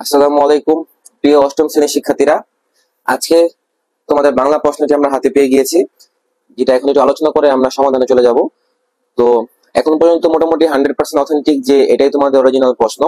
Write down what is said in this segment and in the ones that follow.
আসসালামু আলাইকুম প্রিয় অষ্টম শ্রেণীর শিক্ষার্থীরা। আজকে তোমাদের বাংলা প্রশ্নটি আমরা হাতে পেয়ে গিয়েছি, যেটা এখন একটু আলোচনা করে আমরা সমাধানে চলে যাব। তো এখন পর্যন্ত মোটামুটি 100% অথেন্টিক যে এটাই তোমাদের অরিজিনাল প্রশ্ন।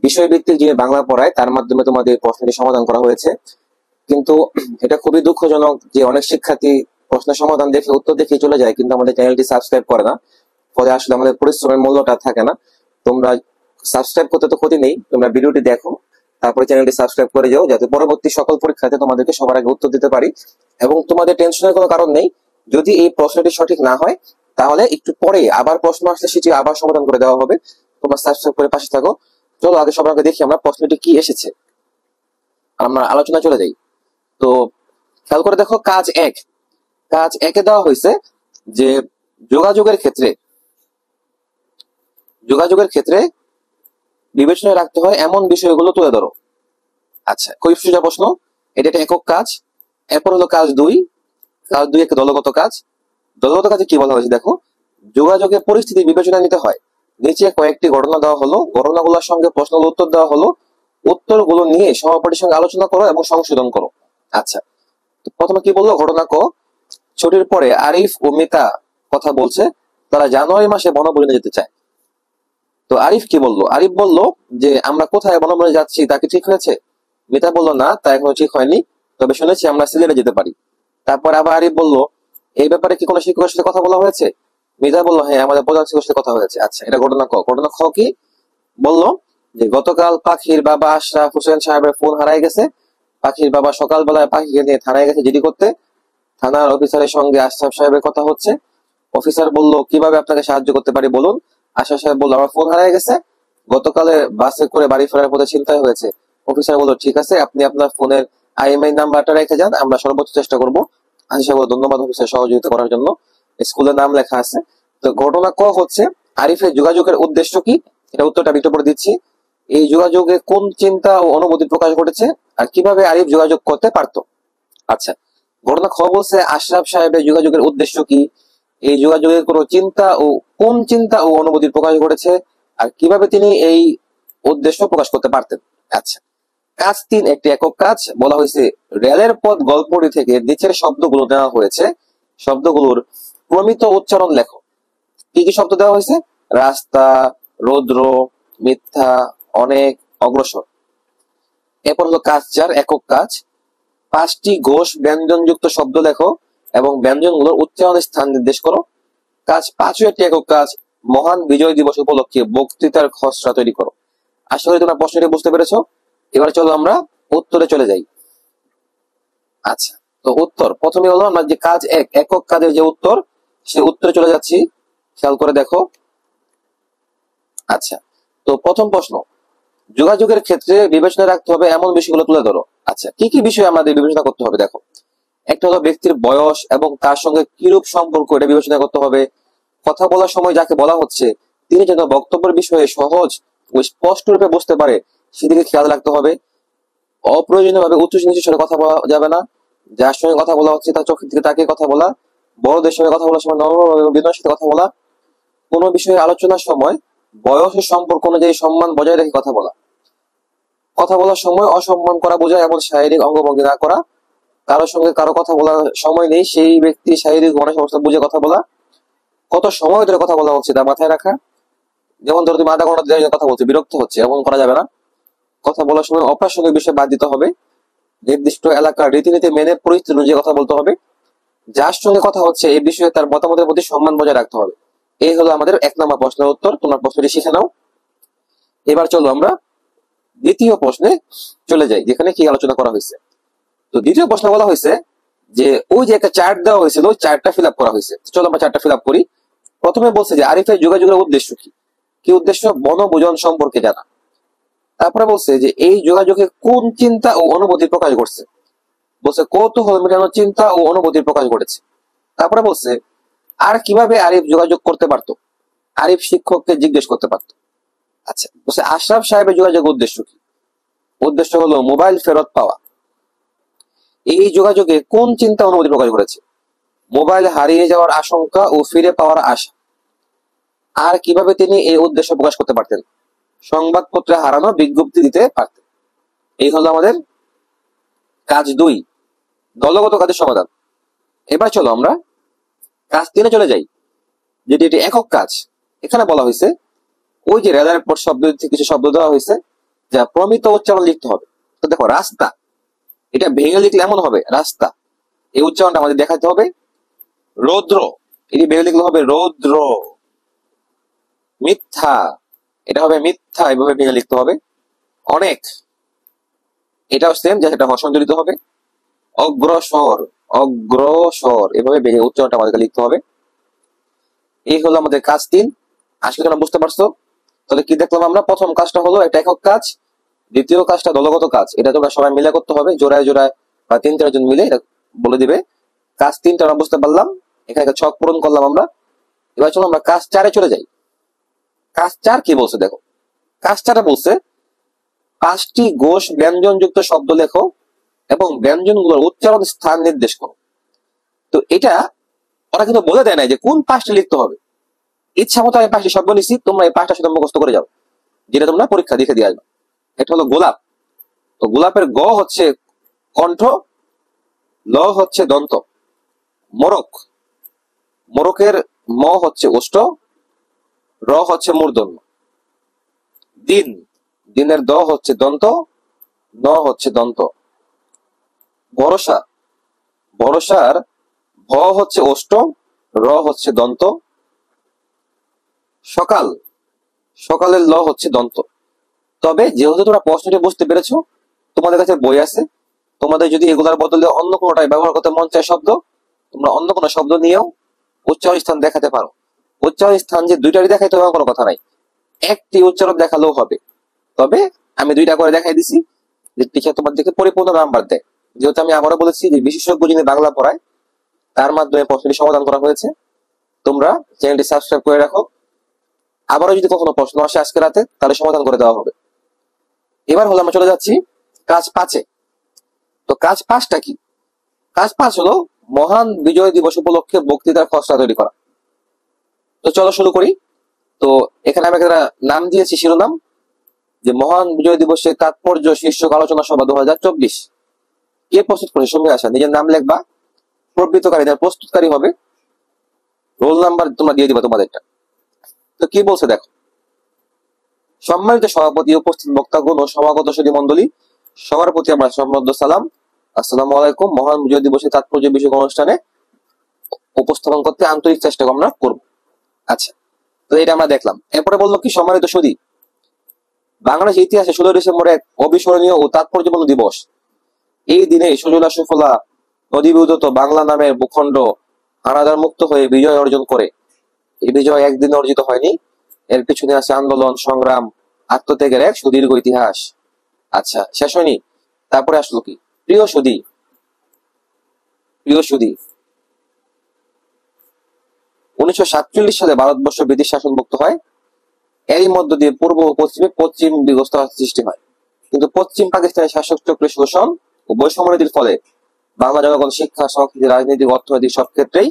বিষয়ভিত্তিক যিনি বাংলা পড়ায় তার মাধ্যমে তোমাদের এই প্রশ্নটি সমাধান করা হয়েছে। কিন্তু এটা খুবই দুঃখজনক যে অনেক শিক্ষার্থী প্রশ্নের সমাধান দেখে উত্তর দেখে চলে যায়, কিন্তু আমাদের চ্যানেলটি সাবস্ক্রাইব করে না। ফলে আসলে আমাদের পরিশ্রমের মূল্যটা থাকে না। তোমরা সাবস্ক্রাইব করতে তো ক্ষতি নেই, তোমরা ভিডিওটি দেখো, তারপরে চ্যানেলটি সাবস্ক্রাইব করে যাও, যাতে পরবর্তী সকল পরীক্ষাতে তোমাদেরকে সবার আগে উত্তর দিতে পারি। এবং তোমাদের টেনশনের কোনো কারণ নেই, যদি এই প্রশ্নটি সঠিক না হয় তাহলে একটু পরে আবার প্রশ্ন আসলে সেটি আবার সমাধান করে দেওয়া হবে। তোমরা সাবস্ক্রাইব করে পাশে থাকো। চলো আগে সবার আগে দেখি আমরা প্রশ্নটি কি এসেছে, আমরা আলোচনা চলে যাই। তো খেয়াল করে দেখো, কাজ একে দেওয়া হয়েছে যে যোগাযোগের ক্ষেত্রে বিবেচনায় রাখতে হয় এমন বিষয়গুলো তুলে ধরো। আচ্ছা, খুবই সোজা প্রশ্ন। এটা একটা একক কাজ। এরপর হলো কাজ দুই একটা দলগত কাজ। দলগত কাজে কি বলা হয়েছে দেখো, যোগাযোগের পরিস্থিতি বিবেচনা নিতে হয়। নিচে কয়েকটি ঘটনা দেওয়া হলো, ঘটনাগুলোর সঙ্গে প্রশ্নের উত্তর দেওয়া হলো, উত্তরগুলো নিয়ে সহপাঠীর সঙ্গে আলোচনা করো এবং সংশোধন করো। আচ্ছা, প্রথমে কি বললো, ঘটনা ক, ছুটির পরে আরিফ ও মিতা কথা বলছে, তারা জানুয়ারি মাসে বনভোজনে যেতে চায়। তো আরিফ কি বললো, আরিফ বলল যে আমরা কোথায় বনভোজনে যাচ্ছি তা কি ঠিক হয়েছে? মিতা বলল না, তা এখনো ঠিক হয়নি, তবে শুনেছি আমরা সিলেটে যেতে পারি। তারপর আবার আরিফ বলল, এই ব্যাপারে কি কোনো শিক্ষকের সাথে কথা বলা হয়েছে? মিতা বলল, হ্যাঁ, আমাদের প্রধান শিক্ষকের সাথে কথা হয়েছে। আচ্ছা, এটা ঘটনা ক। ঘটনা খ কি বললো, যে গতকাল পাখির বাবা আশরাফ হোসেন সাহেবের ফোন হারায় গেছে। পাখির বাবা সকালবেলায় পাখিকে নিয়ে থানায় গেছে জিডি করতে। থানার অফিসারের সঙ্গে আশরাফ সাহেবের কথা হচ্ছে। অফিসার বলল, কিভাবে আপনাকে সাহায্য করতে পারি বলুন। আশরাফ সাহেব বলল, আমার ফোন হারিয়ে গেছে, গতকালে বাসে করে বাড়ি ফেরার পথে ছিনতাই হয়েছে। অফিসার বলল, ঠিক আছে, আপনি আপনার ফোনের IMEI নাম্বারটা রেখে যান, আমরা সর্বোচ্চ চেষ্টা করবো। আশরাফ সাহেব বলল, ধন্যবাদ অফিসার সহযোগিতা করার জন্য। স্কুলের নাম লেখা আছে। তো ঘটনা ক হচ্ছে, আরিফের যোগাযোগের উদ্দেশ্য কি, এটা উত্তরটা আমি একটু পরে দিচ্ছি। এই যোগাযোগে কোন চিন্তা ও অনুভূতি প্রকাশ ঘটেছে, আর কিভাবে আরিফ যোগাযোগ করতে পারতো। আচ্ছা, ঘটনা খ বলছে আশরাফ সাহেবের যোগাযোগের উদ্দেশ্য কি, এই যোগাযোগের কোন চিন্তা ও অনুভূতির প্রকাশ ঘটেছে, আর কিভাবে তিনি এই উদ্দেশ্য প্রকাশ করতে পারতেন। আচ্ছা, কাজ তিন একটি একক কাজ। বলা হয়েছে রেলের পথ গল্পটি থেকে নিচের শব্দগুলো নেওয়া হয়েছে, শব্দগুলোর প্রমিত উচ্চারণ লেখো। কি কি শব্দ দেওয়া হয়েছে? রাস্তা, রৌদ্র, মিথ্যা, অনেক, অগ্রসর। এরপর হলো কাজ চার একক কাজ। 5টি ঘোষ ব্যঞ্জনযুক্ত শব্দ লেখো এবং ব্যঞ্জনগুলোর উচ্চারণের স্থান নির্দেশ করো। কাজ 5 একটি একক কাজ। মহান বিজয় দিবস উপলক্ষে বক্তৃতার খসড়া তৈরি করো। আশা করি তোমরা প্রশ্নটি বুঝতে পেরেছো। এবার চলো আমরা উত্তরে চলে যাই। আচ্ছা, তো উত্তর প্রথমে হলো আমরা যে কাজ একক কাজের যে উত্তর, সে উত্তরে চলে যাচ্ছি। খেয়াল করে দেখো। আচ্ছা, তো প্রথম প্রশ্ন, যোগাযোগের ক্ষেত্রে বিবেচনা রাখতে হবে এমন বিষয়গুলো তুলে ধরো। আচ্ছা, কি কি বিষয় আমাদের বিবেচনা করতে হবে দেখো। একটা হলো ব্যক্তির বয়স এবং তার সঙ্গে কিরূপ সম্পর্ক, এটা বিবেচনা করতে হবে। কথা বলার সময় যাকে বলা হচ্ছে তিনি যেন বক্তব্যের বিষয়ে সহজ ও স্পষ্ট রূপে বুঝতে পারে, সেদিকে খেয়াল রাখতে হবে। অপ্রয়োজনীয় ভাবে উচ্চ নিচু স্বরে কথা বলা যাবে না। যার সঙ্গে কথা বলা হচ্ছে তার চোখের দিকে তাকিয়ে কথা বলা। বড়দের সঙ্গে কথা বলার সময় নম্র এবং বিনয়ের সাথে কথা বলা। কোনো বিষয়ে আলোচনার সময় বয়সের সম্পর্ক অনুযায়ী সম্মান বজায় রেখে কথা বলা। কথা বলার সময় অসম্মান করা বোঝায় এমন শারীরিক অঙ্গভঙ্গি না করা। কারোর সঙ্গে কারো কথা বলার সময় নেই, সেই ব্যক্তি শারীরিক গণেশ অবস্থা বুঝে কথা বলা। কত সময় ধরে কথা বলা হচ্ছে তা মাথায় রাখা। যেমন ধরো তুমি 0.5 ঘন্টা ধরে কথা বলছো, বিরক্ত হচ্ছে, এমন করা যাবে না। কথা বলার সময় অপ্রাসঙ্গিক বিষয় বাদ দিতে হবে। নির্দিষ্ট এলাকার রীতিনীতি মেনে পরিস্থিতি অনুযায়ী কথা বলতে হবে। যার সঙ্গে কথা হচ্ছে এই বিষয়ে তার মতামতের প্রতি সম্মান বজায় রাখতে হবে। এই হলো আমাদের 1 নম্বর প্রশ্নের উত্তর। তোমরা প্রশ্নটি শিখে নাও। এবার চলো আমরা দ্বিতীয় প্রশ্নে চলে যাই, যেখানে কি আলোচনা করা হয়েছে। তো দ্বিতীয় প্রশ্ন বলা হয়েছে যে ওই যে একটা চার্ট দেওয়া হয়েছিল, ওই চার্টটা ফিল আপ করা হয়েছে। চলো আমরা চার্টটা ফিল আপ করি। প্রথমে বলছে যে আরিফের যোগাযোগের উদ্দেশ্য কি, কি উদ্দেশ্য? বনভোজন সম্পর্কে জানা। তারপরে বলছে যে এই যোগাযোগে কোন চিন্তা ও অনুভূতি প্রকাশ ঘটছে, বলছে কৌতূহল মেটানোর চিন্তা ও অনুভূতির প্রকাশ ঘটেছে। তারপরে বলছে আর কিভাবে আরিফ যোগাযোগ করতে পারতো, আরিফ শিক্ষককে জিজ্ঞেস করতে পারতো। আচ্ছা, বলছে আশরাফ সাহেবের যোগাযোগের উদ্দেশ্য কি, উদ্দেশ্য হলো মোবাইল ফেরত পাওয়া। এই যোগাযোগে কোন চিন্তা অনুভূতি প্রকাশ করেছে, মোবাইল হারিয়ে যাওয়ার আশঙ্কা ও ফিরে পাওয়ার আশা। আর কিভাবে তিনি এই উদ্দেশ্য প্রকাশ করতে পারতেন, সংবাদপত্রে হারানো বিজ্ঞপ্তি দিতে পারতেন। এই হলো আমাদের কাজ 2, দলগত কাজের সমাধান। এবার চলো আমরা কাজ 3-এ চলে যাই, যেটি এটি একক কাজ। এখানে বলা হয়েছে ওই যে রেজারের পর শব্দ থেকে কিছু শব্দ দেওয়া হয়েছে যা প্রমিত উচ্চারণ লিখতে হবে। তো দেখো রাস্তা, এটা ভেঙে লিখলে এমন হবে রাস্তা, এই উচ্চারণটা আমাদের দেখাতে হবে। রৌদ্র, এটি ভেঙে লিখলে হবে রৌদ্র। মিথ্যা, এটা হবে মিথ্যা, এভাবে ভেঙে লিখতে হবে। অনেক, এটাও সেম, যেটা হর্ষণজড়িত হবে। অগ্রসর, অগ্রসর, এভাবে ভেঙে উচ্চারণটা আমাদেরকে লিখতে হবে। এই হলো আমাদের কাজ 3। আজকে তোমরা বুঝতে পারছো? তাহলে কি দেখলাম আমরা? প্রথম কাজটা হলো একটা একক কাজ, দ্বিতীয় কাজটা দলগত কাজ। এটা তোমরা সবাই মিলে করতে হবে, জোড়ায় জোড়ায় বা 3-4 জন মিলে এটা বলে দিবে। কাজ 3টা আমরা বুঝতে পারলাম, এখানে একটা ছক পূরণ করলাম আমরা। এবার চলো আমরা কাজ 4-এ চলে যাই। কাজ 4 কি বলছে দেখো। কাজ 4 বলছে 5টি ঘোষ ব্যঞ্জন যুক্ত শব্দ লেখো এবং ব্যঞ্জনগুলোর উচ্চারণ স্থান নির্দেশ করো। তো এটা ওরা কিন্তু বলে দেয় না যে কোন 5টি লিখতে হবে। ইচ্ছা মতো আমি 5টি শব্দ নিচ্ছি, তোমরা এই 5টা শব্দ মুখস্থ করে যাও, যেটা তোমরা পরীক্ষা দেখে দিয়ে আসবে। এটা হলো গোলাপ। তো গোলাপের গ হচ্ছে কণ্ঠ, ল হচ্ছে দন্ত। মোরক, মোরকের ম হচ্ছে ওষ্ঠ, র হচ্ছে মূর্ধন্য। দিন, দিনের দ হচ্ছে দন্ত, ন হচ্ছে দন্ত। ভরসা, ভরসার ভ হচ্ছে ওষ্ঠ, র হচ্ছে দন্ত। সকাল, সকালের ল হচ্ছে দন্ত। তবে যেহেতু তোমরা প্রশ্নটি বুঝতে পেরেছো, তোমাদের কাছে বই আছে, তোমাদের যদি এগুলার বদলে অন্য কোনোটাই ব্যবহার করতে মন চায় শব্দ, তোমরা অন্য কোনো শব্দ নিয়েও উচ্চারণ স্থান দেখাতে পারো। উচ্চারণ স্থান যে 2টারই দেখাইতে হবে কোনো কথা নাই, একটি উচ্চারণ দেখালেও হবে। তবে আমি 2টা করে দেখাই দিছি, যে টিচার তোমাদেরকে পরিপূর্ণ নাম্বার দেয়। যেহেতু আমি আবারও বলেছি যে বিশেষজ্ঞ যিনি বাংলা পড়ায়, তার মাধ্যমে প্রশ্নটি সমাধান করা হয়েছে। তোমরা চ্যানেলটি সাবস্ক্রাইব করে রাখো, আবারও যদি কখনো প্রশ্ন আসে আজকে রাতে, তাহলে সমাধান করে দেওয়া হবে। এবার হলো আমরা চলে যাচ্ছি কাজ 5-এ। তো কাজ 5টা কি? কাজ 5 হলো মহান বিজয় দিবস উপলক্ষে বক্তৃতার খসড়া তৈরি করা। তো চলো শুরু করি। তো এখানে আমি একটা নাম দিয়েছি, শিরোনাম, যে মহান বিজয় দিবসের তাৎপর্য শীর্ষক আলোচনা সভা 2024। কে প্রস্তুত করেছে? সঙ্গে আসা, নিজের নাম লিখবা, প্রবৃত্তকারী প্রস্তুতকারী হবে, রোল নাম্বার তোমরা দিয়ে দিবা তোমাদেরটা। তো কি বলছে দেখো। সম্মানিত সভাপতি, উপস্থিত বক্তাগণ ও সমাগত সুধী মণ্ডলী, সবার প্রতি আমরা সম্মানিত সালাম, আসসালামু আলাইকুম। মহান বিজয় দিবসের তাৎপর্য বিষয়ক অনুষ্ঠানে উপস্থাপন করতে আন্তরিক চেষ্টা আমরা করব। আচ্ছা, তো এটা আমরা দেখলাম। এরপরে বললো কি, সম্মানিত সুধী, বাংলাদেশ ইতিহাসে 16 ডিসেম্বর এক অবিস্মরণীয় ও তাৎপর্যপূর্ণ দিবস। এই দিনে সুজলা সুফলা নদীবিধৌত বাংলা নামের ভূখণ্ড হানাদার মুক্ত হয়ে বিজয় অর্জন করে। এই বিজয় একদিনে অর্জিত হয়নি, এর পিছনে আছে আন্দোলন, সংগ্রাম, আত্মত্যাগের এক সুদীর্ঘ ইতিহাস। আচ্ছা, শেষ হয়নি। তারপরে আসলো কি, প্রিয় সুধী, প্রিয় সুধী, 1947 সালে ভারতবর্ষ ব্রিটিশ শাসনমুক্ত হয়। এরই মধ্য দিয়ে পূর্ব ও পশ্চিমে পশ্চিম বিবস্থার সৃষ্টি হয়। কিন্তু পশ্চিম পাকিস্তানের শাসক চক্রের শোষণ ও বৈষম্য নীতির ফলে বাংলা জনগণ শিক্ষা, সংস্কৃতি, রাজনৈতিক, অর্থনৈতিক সব ক্ষেত্রেই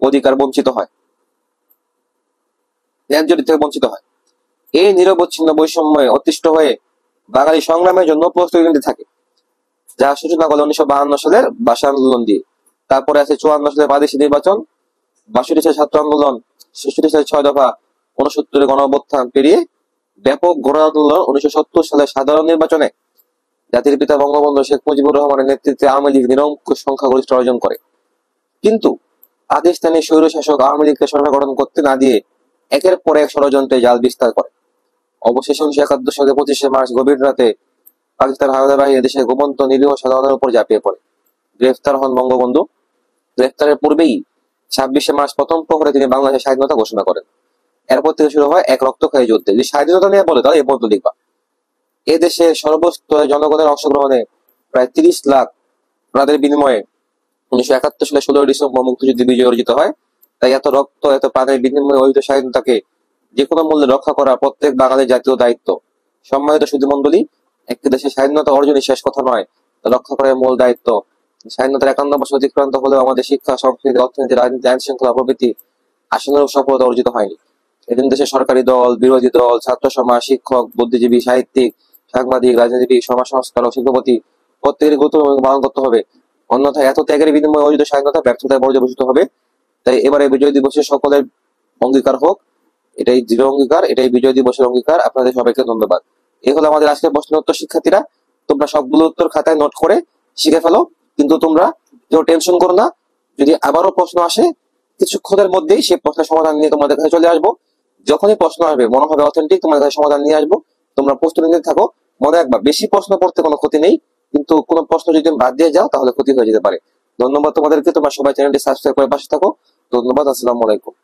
অধিকার বঞ্চিত হয়, ন্যায্য থেকে বঞ্চিত হয়। এই নিরবচ্ছিন্ন বৈষম্যে অতিষ্ঠ হয়ে বাঙালি সংগ্রামের জন্য প্রস্তুতি নিতে থাকে, যার সূচনা করল 1952 সালের ভাষা আন্দোলন দিয়ে। তারপরে আছে 54 সালের প্রাদেশিক নির্বাচন, 62 সালের ছাত্র আন্দোলন, 66 সালের 6 দফা, 69 গণ অভ্যুত্থান পেরিয়ে ব্যাপক গণ আন্দোলন, 1970 সালের সাধারণ নির্বাচনে জাতির পিতা বঙ্গবন্ধু শেখ মুজিবুর রহমানের নেতৃত্বে আওয়ামী লীগ নিরঙ্কুশ সংখ্যাগরিষ্ঠ অর্জন করে। কিন্তু পাকিস্তানি স্বৈরশাসক আওয়ামী লীগকে সরকার গঠন করতে না দিয়ে একের পর এক ষড়যন্ত্রে জাল বিস্তার করে। অবশেষে 1971 সালের 25 মার্চ গভীর রাতে পাকিস্তান হানাদার বাহিনী দেশের ঘুমন্ত নিরীহ সাধারণের উপর ঝাঁপিয়ে পড়ে। গ্রেফতার হন বঙ্গবন্ধু। গ্রেফতারের পূর্বেই 26 মার্চ প্রথম প্রহরে তিনি বাংলাদেশের স্বাধীনতা ঘোষণা করেন। এরপর থেকে শুরু হয় এক রক্তক্ষয়ী যুদ্ধ। যদি স্বাধীনতা নিয়ে বলে তাহলে এ পর্যন্ত লিখবা। এ দেশে সর্বস্তরের জনগণের অংশগ্রহণে প্রায় 30 লাখ প্রাণের বিনিময়ে 1971 সালে 16 ডিসেম্বর মুক্তিযুদ্ধে বিজয় অর্জিত হয়। তাই এত রক্ত, এত প্রাণের বিনিময়ে অর্জিত স্বাধীনতাকে যে কোনো মূল্যে রক্ষা করা প্রত্যেক বাঙালির জাতীয় দায়িত্ব। সম্মানিত সুধী মণ্ডলী, একটি দেশের স্বাধীনতা অর্জনই শেষ কথা নয়, রক্ষা করার মূল দায়িত্ব। স্বাধীনতার 51 বছর অতিক্রান্ত হলেও আমাদের শিক্ষা, সংস্কৃতি, অর্থনীতি, রাজনীতি, আইন শৃঙ্খলা প্রভৃতি আশানুরূপ সফলতা অর্জিত হয়নি। এদিন দেশের সরকারি দল, বিরোধী দল, ছাত্র সমাজ, শিক্ষক, বুদ্ধিজীবী, সাহিত্যিক সাংবাদিক, রাজনীতিবিদ, সমাজ সংস্কারক, শিল্পপতি প্রত্যেকের গুরুত্বপূর্ণ ভূমিকা পালন করতে হবে। অন্যথায় এত ত্যাগের বিনিময়ে অর্জিত স্বাধীনতা ব্যর্থতায় পর্যবেসিত হবে। তাই এবারে বিজয় দিবসে সকলের অঙ্গীকার হোক, এটাই দৃঢ় অঙ্গীকার, এটাই বিজয় দিবসের অঙ্গীকার। আপনাদের সবাইকে ধন্যবাদ। এই হলো আমাদের আজকের প্রশ্ন উত্তর। শিক্ষার্থীরা, তোমরা সবগুলো উত্তর খাতায় নোট করে শিখে ফেলো, কিন্তু তোমরা কেউ টেনশন করো না। যদি আবারও প্রশ্ন আসে কিছুক্ষণের মধ্যেই সেই প্রশ্নের সমাধান নিয়ে তোমাদের কাছে চলে আসবো। যখনই প্রশ্ন আসবে মনে হবে অথেন্টিক, তোমাদের কাছে সমাধান নিয়ে আসবো। তোমরা প্রস্তুতি নিতে থাকো। মনে রাখবা, বেশি প্রশ্ন পড়তে কোনো ক্ষতি নেই, কিন্তু কোনো প্রশ্ন যদি তুমি বাদ দিয়ে যাও তাহলে ক্ষতি হয়ে যেতে পারে। ধন্যবাদ তোমাদেরকে। তোমরা সবাই চ্যানেলটি সাবস্ক্রাইব করে পাশে থাকো। ধন্যবাদ। আসসালামু আলাইকুম।